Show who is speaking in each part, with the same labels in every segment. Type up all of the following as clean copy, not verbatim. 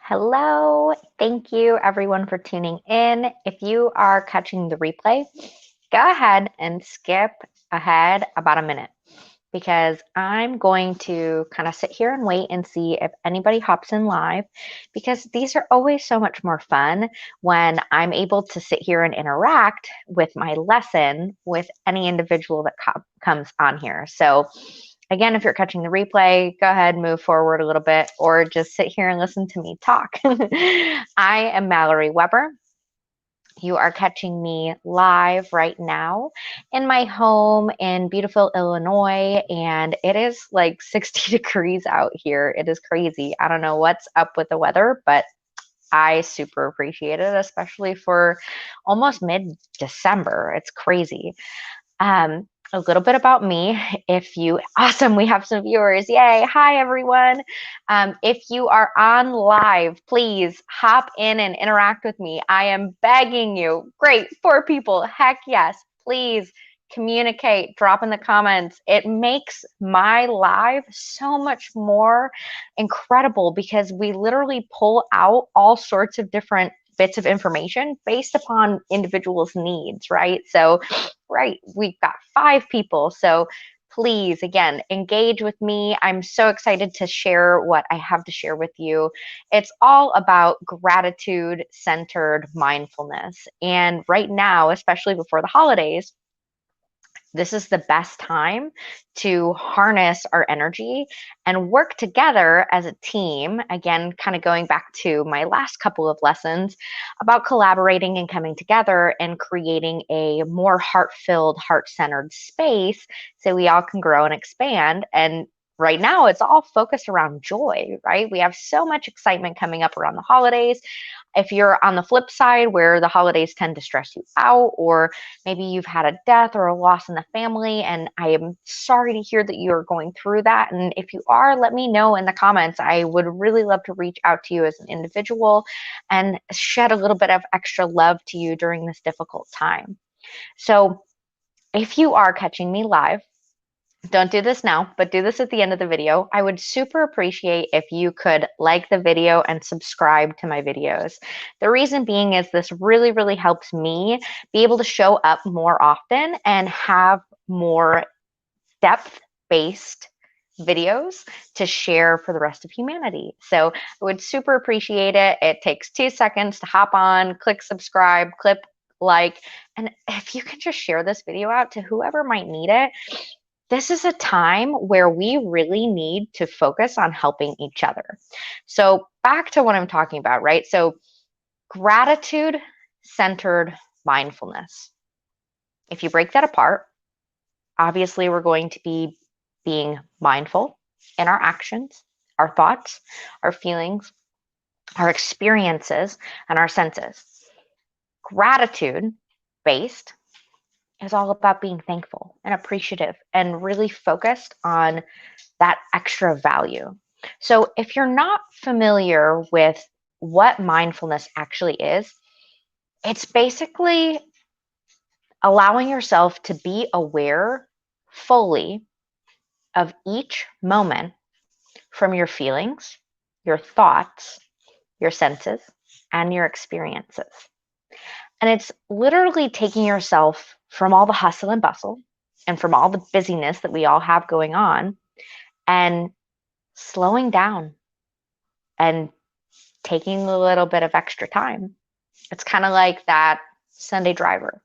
Speaker 1: Hello. Thank you everyone for tuning in. If you are catching the replay, go ahead and skip ahead about a minute because I'm going to kind of sit here and wait and see if anybody hops in live because these are always so much more fun when I'm able to sit here and interact with my lesson with any individual that comes on here. So again, if you're catching the replay, go ahead, move forward a little bit, or just sit here and listen to me talk. I am Mallory Weber. You are catching me live right now in my home in beautiful Illinois, and it is like 60 degrees out here. It is crazy. I don't know what's up with the weather, but I super appreciate it, especially for almost mid-December. It's crazy. A little bit about me. Awesome, we have some viewers. Yay. Hi, everyone. If you are on live, please hop in and interact with me. I am begging you. Great, 4 people. Heck yes. Please communicate, drop in the comments. It makes my live so much more incredible because we literally pull out all sorts of different bits of information based upon individuals' needs, right? So, right, we've got 5 people. So please, again, engage with me. I'm so excited to share what I have to share with you. It's all about gratitude-centered mindfulness. And right now, especially before the holidays, this is the best time to harness our energy and work together as a team. Again, kind of going back to my last couple of lessons about collaborating and coming together and creating a more heart-filled, heart-centered space so we all can grow and expand. And right now, it's all focused around joy, right? We have so much excitement coming up around the holidays. If you're on the flip side where the holidays tend to stress you out, or maybe you've had a death or a loss in the family, and I am sorry to hear that you're going through that. And if you are, let me know in the comments. I would really love to reach out to you as an individual and shed a little bit of extra love to you during this difficult time. So if you are catching me live, don't do this now, but do this at the end of the video. I would super appreciate if you could like the video and subscribe to my videos. The reason being is this really, really helps me be able to show up more often and have more depth-based videos to share for the rest of humanity. So I would super appreciate it. It takes 2 seconds to hop on, click subscribe, click like, and if you can just share this video out to whoever might need it. This is a time where we really need to focus on helping each other. So back to what I'm talking about, right? So gratitude-centered mindfulness. If you break that apart, obviously we're going to be being mindful in our actions, our thoughts, our feelings, our experiences, and our senses. Gratitude-based is all about being thankful and appreciative and really focused on that extra value. So if you're not familiar with what mindfulness actually is, it's basically allowing yourself to be aware fully of each moment from your feelings, your thoughts, your senses, and your experiences. And it's literally taking yourself from all the hustle and bustle and from all the busyness that we all have going on and slowing down and taking a little bit of extra time. It's kind of like that Sunday driver.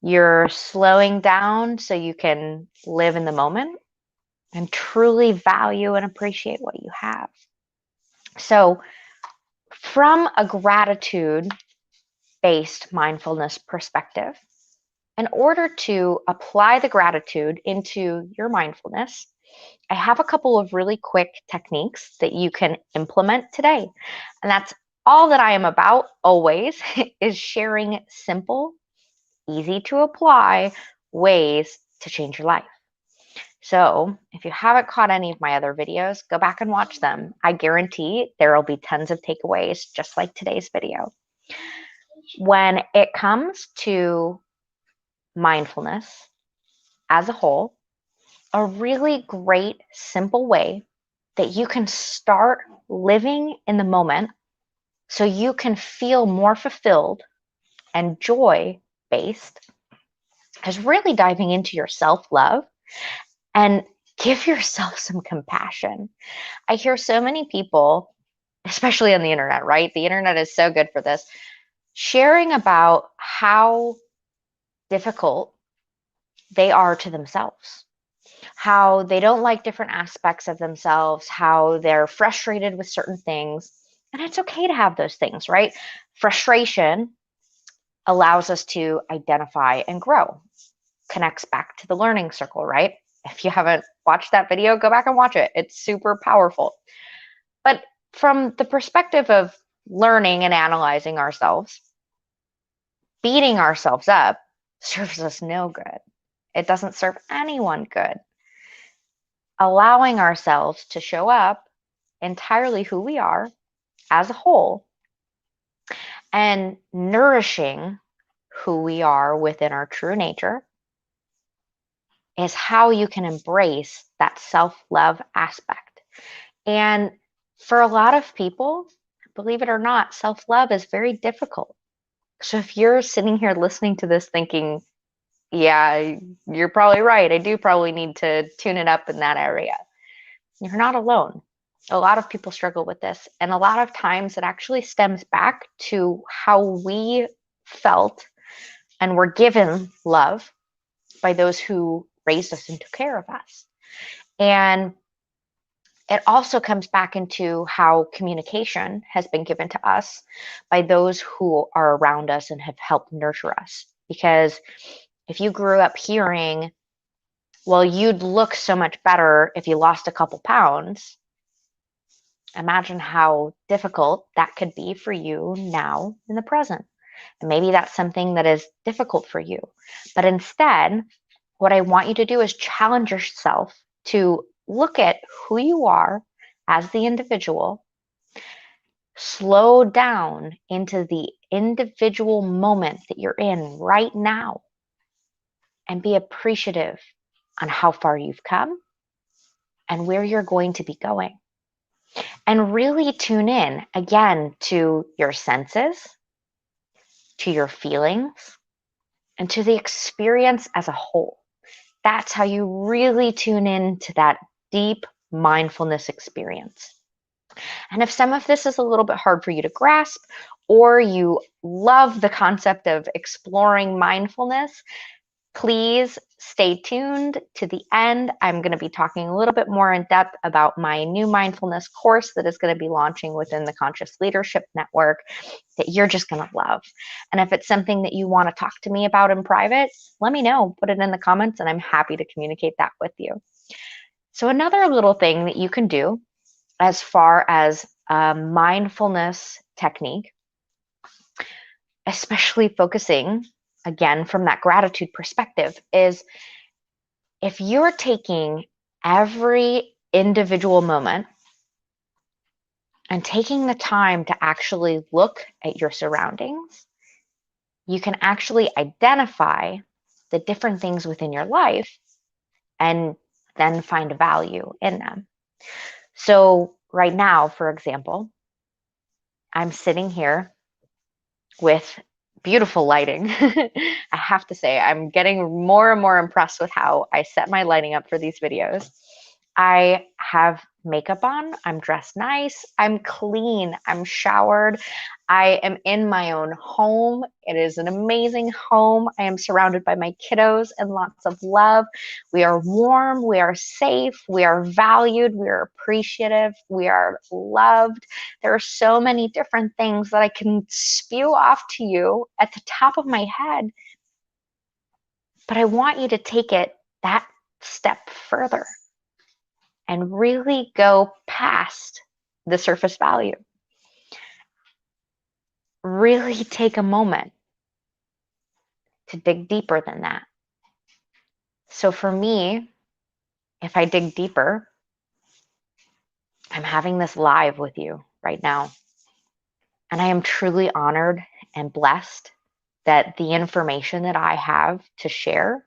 Speaker 1: You're slowing down so you can live in the moment and truly value and appreciate what you have. So from a gratitude-based mindfulness perspective, in order to apply the gratitude into your mindfulness, I have a couple of really quick techniques that you can implement today. And that's all that I am about always is sharing simple, easy to apply ways to change your life. So if you haven't caught any of my other videos, go back and watch them. I guarantee there will be tons of takeaways just like today's video. When it comes to mindfulness as a whole, a really great, simple way that you can start living in the moment so you can feel more fulfilled and joy based is really diving into your self love and give yourself some compassion. I hear so many people, especially on the internet, right? The internet is so good for this, sharing about how difficult they are to themselves, how they don't like different aspects of themselves, how they're frustrated with certain things. And it's okay to have those things, right? Frustration allows us to identify and grow, connects back to the learning circle, right? If you haven't watched that video, go back and watch it. It's super powerful. But from the perspective of learning and analyzing ourselves, beating ourselves up serves us no good. It doesn't serve anyone good. Allowing ourselves to show up entirely who we are as a whole and nourishing who we are within our true nature is how you can embrace that self-love aspect. And for a lot of people, believe it or not, self-love is very difficult. So if you're sitting here listening to this thinking, yeah, you're probably right, I do probably need to tune it up in that area, you're not alone. A lot of people struggle with this. And a lot of times it actually stems back to how we felt and were given love by those who raised us and took care of us. And it also comes back into how communication has been given to us by those who are around us and have helped nurture us. Because if you grew up hearing, well, you'd look so much better if you lost a couple pounds, imagine how difficult that could be for you now in the present. And maybe that's something that is difficult for you. But instead, what I want you to do is challenge yourself to look at who you are as the individual, slow down into the individual moment that you're in right now, and be appreciative on how far you've come and where you're going to be going. And really tune in again to your senses, to your feelings, and to the experience as a whole. That's how you really tune in to that deep mindfulness experience. And if some of this is a little bit hard for you to grasp, or you love the concept of exploring mindfulness, please stay tuned to the end. I'm going to be talking a little bit more in depth about my new mindfulness course that is going to be launching within the Conscious Leadership Network that you're just going to love. And if it's something that you want to talk to me about in private, let me know. Put it in the comments and I'm happy to communicate that with you. So another little thing that you can do as far as a mindfulness technique, especially focusing again from that gratitude perspective, is if you're taking every individual moment and taking the time to actually look at your surroundings, you can actually identify the different things within your life and then find value in them. So right now, for example, I'm sitting here with beautiful lighting. I have to say, I'm getting more and more impressed with how I set my lighting up for these videos. I have makeup on, I'm dressed nice, I'm clean, I'm showered, I am in my own home. It is an amazing home. I am surrounded by my kiddos and lots of love. We are warm, we are safe, we are valued, we are appreciative, we are loved. There are so many different things that I can spew off to you at the top of my head, but I want you to take it that step further and really go past the surface value. Really take a moment to dig deeper than that. So for me, if I dig deeper, I'm having this live with you right now. And I am truly honored and blessed that the information that I have to share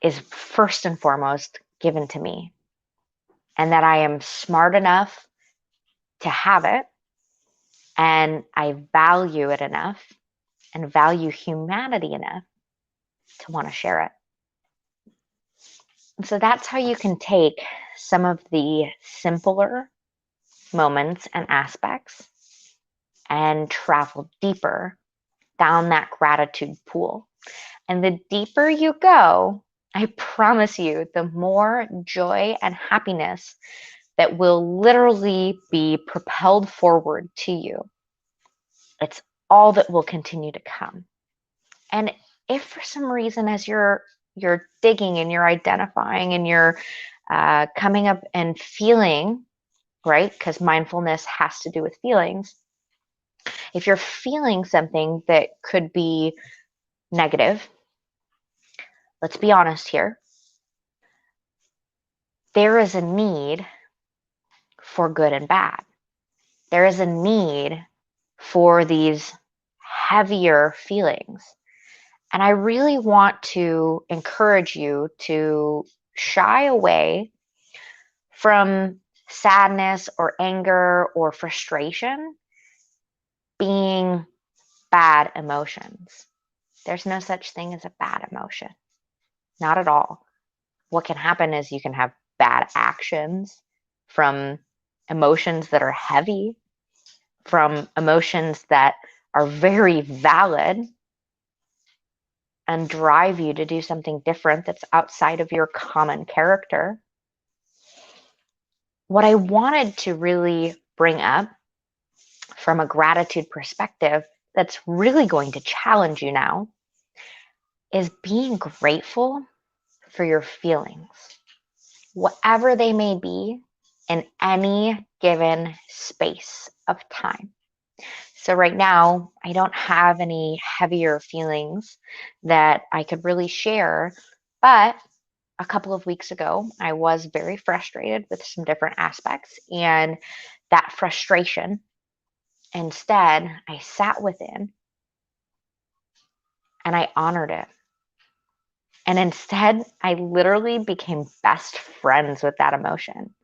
Speaker 1: is first and foremost given to me. and that I am smart enough to have it, and I value it enough and value humanity enough to want to share it. And so that's how you can take some of the simpler moments and aspects and travel deeper down that gratitude pool. And the deeper you go, I promise you, the more joy and happiness that will literally be propelled forward to you. It's all that will continue to come. And if for some reason, as you're digging and you're identifying and you're coming up and feeling, right? Because mindfulness has to do with feelings. If you're feeling something that could be negative, let's be honest here. There is a need for good and bad. There is a need for these heavier feelings. And I really want to encourage you to shy away from sadness or anger or frustration being bad emotions. There's no such thing as a bad emotion. Not at all. What can happen is you can have bad actions from emotions that are heavy, from emotions that are very valid and drive you to do something different that's outside of your common character. What I wanted to really bring up from a gratitude perspective that's really going to challenge you now is being grateful for your feelings, whatever they may be, in any given space of time. So right now, I don't have any heavier feelings that I could really share, but a couple of weeks ago, I was very frustrated with some different aspects, and that frustration, instead, I sat within and I honored it. And instead, I literally became best friends with that emotion.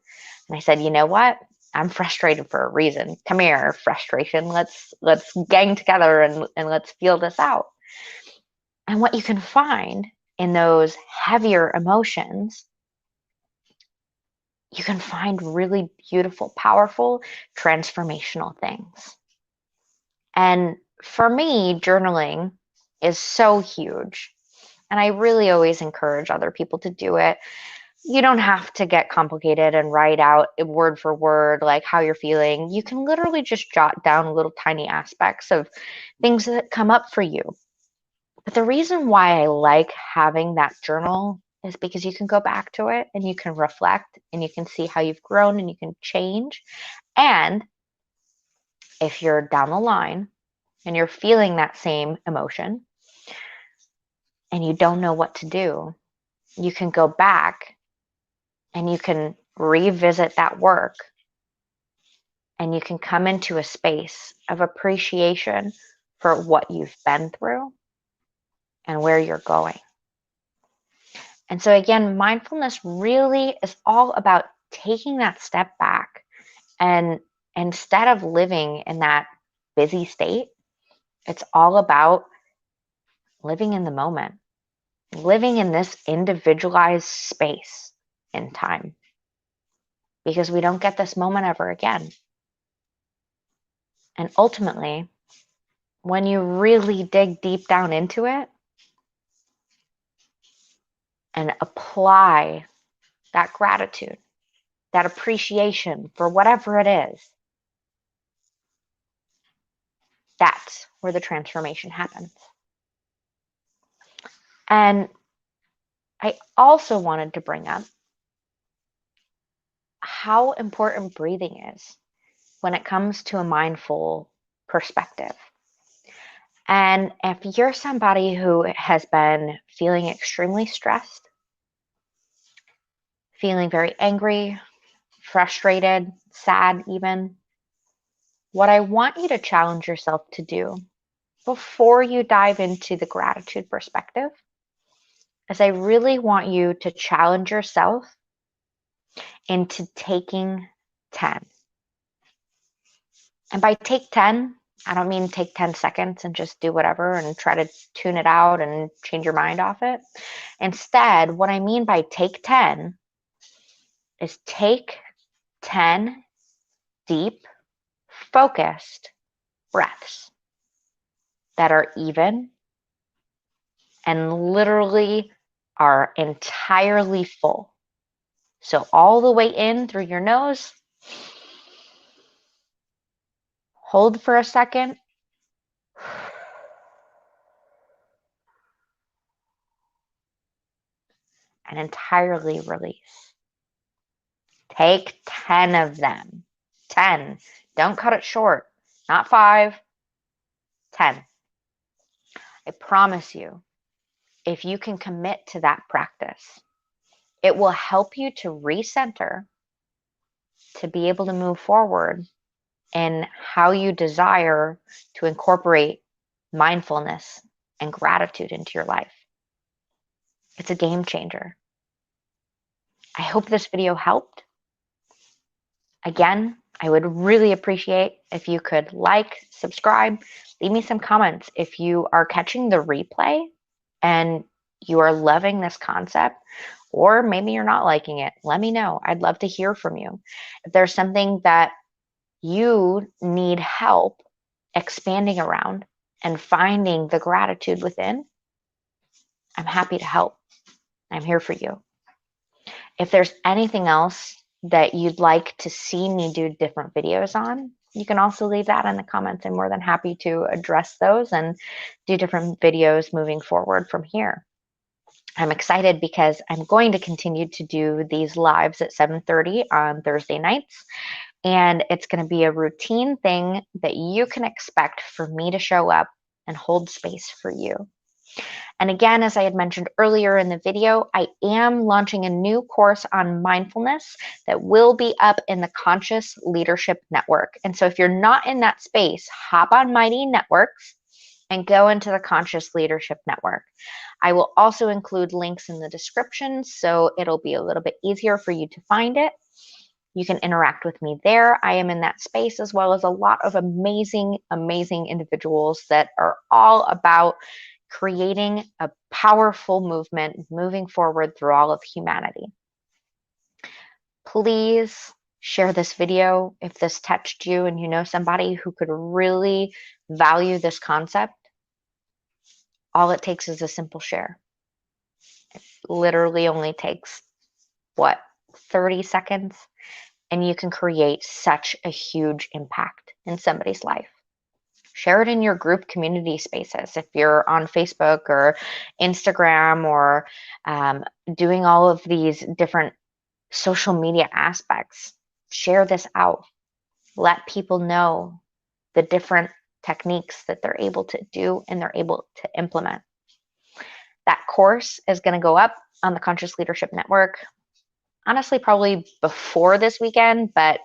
Speaker 1: And I said, you know what? I'm frustrated for a reason. Come here, frustration. Let's gang together and let's feel this out. And what you can find in those heavier emotions, you can find really beautiful, powerful, transformational things. And for me, journaling is so huge. And I really always encourage other people to do it. You don't have to get complicated and write out word for word like how you're feeling. You can literally just jot down little tiny aspects of things that come up for you. But the reason why I like having that journal is because you can go back to it and you can reflect and you can see how you've grown and you can change. And if you're down the line and you're feeling that same emotion and you don't know what to do, you can go back and you can revisit that work and you can come into a space of appreciation for what you've been through and where you're going. And so again, mindfulness really is all about taking that step back, and instead of living in that busy state, it's all about living in the moment, living in this individualized space in time, because we don't get this moment ever again. And ultimately, when you really dig deep down into it and apply that gratitude, that appreciation for whatever it is, that's where the transformation happens. And I also wanted to bring up how important breathing is when it comes to a mindful perspective. And if you're somebody who has been feeling extremely stressed, feeling very angry, frustrated, sad even, what I want you to challenge yourself to do before you dive into the gratitude perspective is I really want you to challenge yourself into taking 10. And by take 10, I don't mean take 10 seconds and just do whatever and try to tune it out and change your mind off it. Instead, what I mean by take 10 is take 10 deep, focused breaths that are even and literally are entirely full. So all the way in through your nose, hold for a second, and entirely release. Take 10 of them. 10. Don't cut it short. Not 5, 10. I promise you, if you can commit to that practice, it will help you to recenter, to be able to move forward in how you desire to incorporate mindfulness and gratitude into your life. It's a game changer. I hope this video helped. Again, I would really appreciate if you could like, subscribe, leave me some comments. If you are catching the replay and you are loving this concept, or maybe you're not liking it, let me know. I'd love to hear from you. If there's something that you need help expanding around and finding the gratitude within, I'm happy to help. I'm here for you. If there's anything else that you'd like to see me do different videos on, you can also leave that in the comments. I'm more than happy to address those and do different videos moving forward from here. I'm excited because I'm going to continue to do these lives at 7:30 on Thursday nights. And it's going to be a routine thing that you can expect for me to show up and hold space for you. And again, as I had mentioned earlier in the video, I am launching a new course on mindfulness that will be up in the Conscious Leadership Network. And so if you're not in that space, hop on Mighty Networks and go into the Conscious Leadership Network. I will also include links in the description, so it'll be a little bit easier for you to find it. You can interact with me there. I am in that space, as well as a lot of amazing, amazing individuals that are all about creating a powerful movement moving forward through all of humanity. Please share this video if this touched you and you know somebody who could really value this concept. All it takes is a simple share. It literally only takes, 30 seconds? And you can create such a huge impact in somebody's life. Share it in your group community spaces. If you're on Facebook or Instagram or doing all of these different social media aspects, share this out. Let people know the different techniques that they're able to do and they're able to implement. That course is going to go up on the Conscious Leadership Network, honestly, probably before this weekend, but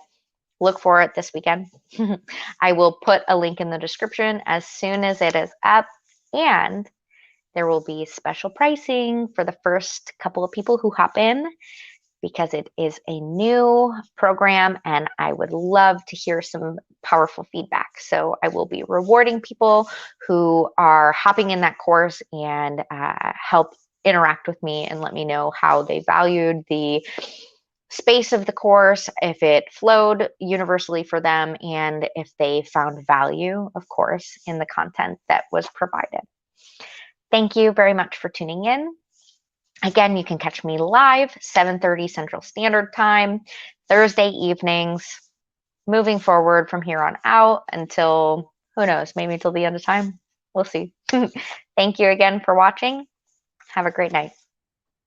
Speaker 1: look for it this weekend. I will put a link in the description as soon as it is up, and there will be special pricing for the first couple of people who hop in because it is a new program and I would love to hear some powerful feedback. So I will be rewarding people who are hopping in that course and help interact with me and let me know how they valued the space of the course, if it flowed universally for them, and if they found value, of course, in the content that was provided. Thank you very much for tuning in. Again, you can catch me live 7:30 Central Standard Time, Thursday evenings, moving forward from here on out until, who knows, maybe until the end of time. We'll see. Thank you again for watching. Have a great night.